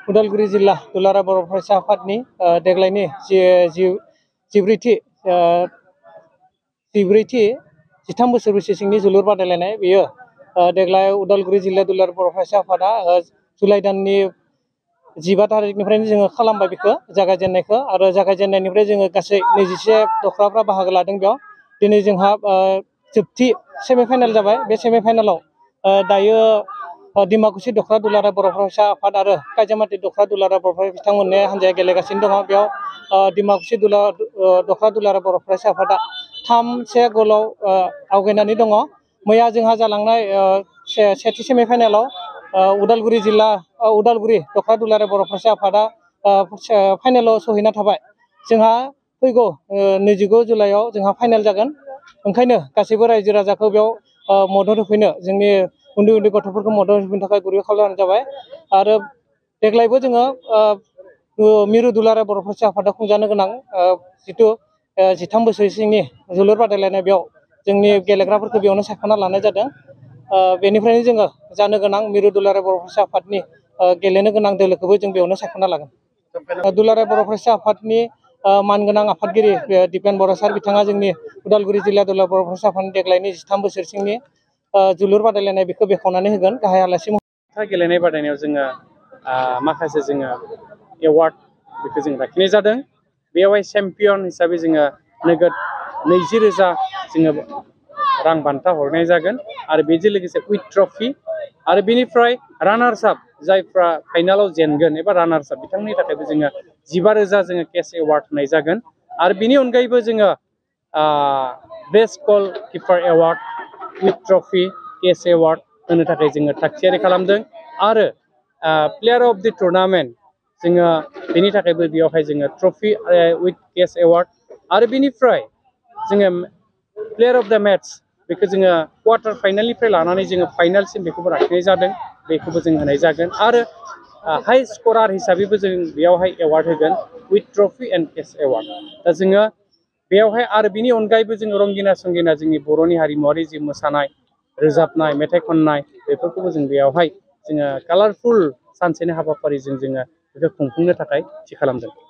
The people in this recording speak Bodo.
उदालगुरि जिल्ला दुलाराय बर' फरायसा आफादनि देग्लायनि जिब्रैथि 13 बोसोर बैसोसिमनि जोलुर बादायलायनाय बेयो देग्लाय उदालगुरि जिल्ला दुलाराय बर' फरायसा आफादा जुलाइ दाननि 15 तारिखनिफ्रायनो जोङो खालामबाय बेखौ जागायजेननायखौ आरो जागायजेननायनिफ्राय जोङो गासै 21 दख्राफ्रा बाहागो लादों बेयाव दिनै जोंहा जोबथि सेमिफाइनाल जाबाय बे सेमिफाइनालाव दायो डिमाकुसि दख्रा दुलाराय बर' फरायसा आफाद आरो काइजामाटि दख्रा दुलाराय बर' फरायसा बिथांमोननि हान्जाया गेलेगासिनो दङ बेयाव डिमाकुसि दख्रा दुलाराय बर' फरायसा आफादा 3-1 गलाव आवगायनानै दङ मैया जोंहा जालांनाय सेथि सेमिफाइनालाव उदालगुरि दख्रा दुलाराय बर' फरायसा आफादा फाइनालाव सहैना थाबाय जोंहा फैगौ 29 जुलाइआव जोंहा फाइनाल जागोन ओंखायनो गासैबो रायजो राजाखौ बेयाव मदद होफैनो जोंनि उन्दै उन्दै गथ'फोरखौ मदद होफैनो थाखाय गुरै खावलायनाय जाबाय आरो देग्लायबो जोङो मिरु दुलाराय बर' फरायसा आफादा खुंजानो गोनां जिथु 13 बोसोर सिंनि जोलुर बादायलायनाय बेयाव जोंनि गेलेग्राफोरखौ बेयावनो सायख'ना लानाय जादों बेनिफ्रायनो जोङो जानो गोनां मिरु दुलाराय बर' फरायसा आफादनि गेलेनो गोनां दोलोखौबो जों बेयावनो सायख'ना लागोन दुलाराय बर' फरायसा आफादनि मानगोनां आफादगिरि दिपेन बर' सार बिथाङा जोंनि उदालगुरि जिल्ला दुलाराय बर' फरायसा आफादनि देग्लायनि 13 बोसोर सिंनि जोलुर बादायलायनाय बेखौ बेखेवनानै होगोन गाहाय आलासि गेलेनाय बादायनायाव जोङो माखासे जोङो एवार्ड बेखौ जों लाखिनाय जादों बेयावहाय चेम्पियन हिसाबै जोङो नोगोद 20,000 जोङो रां बान्था हरनाय जागोन आरो बेजों लोगोसे उइथ ट्रफि आरो बेनिफ्राय रानार्स आप जायफ्रा फाइनालाव जेनगोन एबा रानार्स आप बिथांमोननि थाखायबो जोङो 15,000 जोङो केश एवार्ड होनाय जागोन आरो बेनि अनगायैबो जोङो best goalkeeper award with trophy cash award होनो थाखाय जोङो थागथियारि खालामदों आरो प्लेयार अफ द टुर्नामेन्ट जोङो बेनि थाखायबो बेयावहाय जोङो ट्रफि उइथ केश एवार्ड आरो बेनिफ्राय जोङो प्लेयार अफ द मेट्स बेखौ जोङो क्वार्टार फाइनालनिफ्राय लानानै जोङो फाइनालसिम बेखौबो लाखिनाय जादों बेखौबो जों होनाय जागोन आरो हाइ स्करार हिसाबैबो जों बेयावहाय एवार्ड होगोन with trophy and cash award दा जोङो बेयावहाय आरो बिनि अनगायैबो जोङो रंगिना संगिना जोंनि बर'नि हारिमुवारि जि मोसानाय रोजाबनाय मेथाइ खननाय बेफोरखौबो जों बेयावहाय जोङो कालारफुल सानसेनि हाबाफारिजों जोङो बेखौ खुंफुंनो थाखाय थि खालामदों।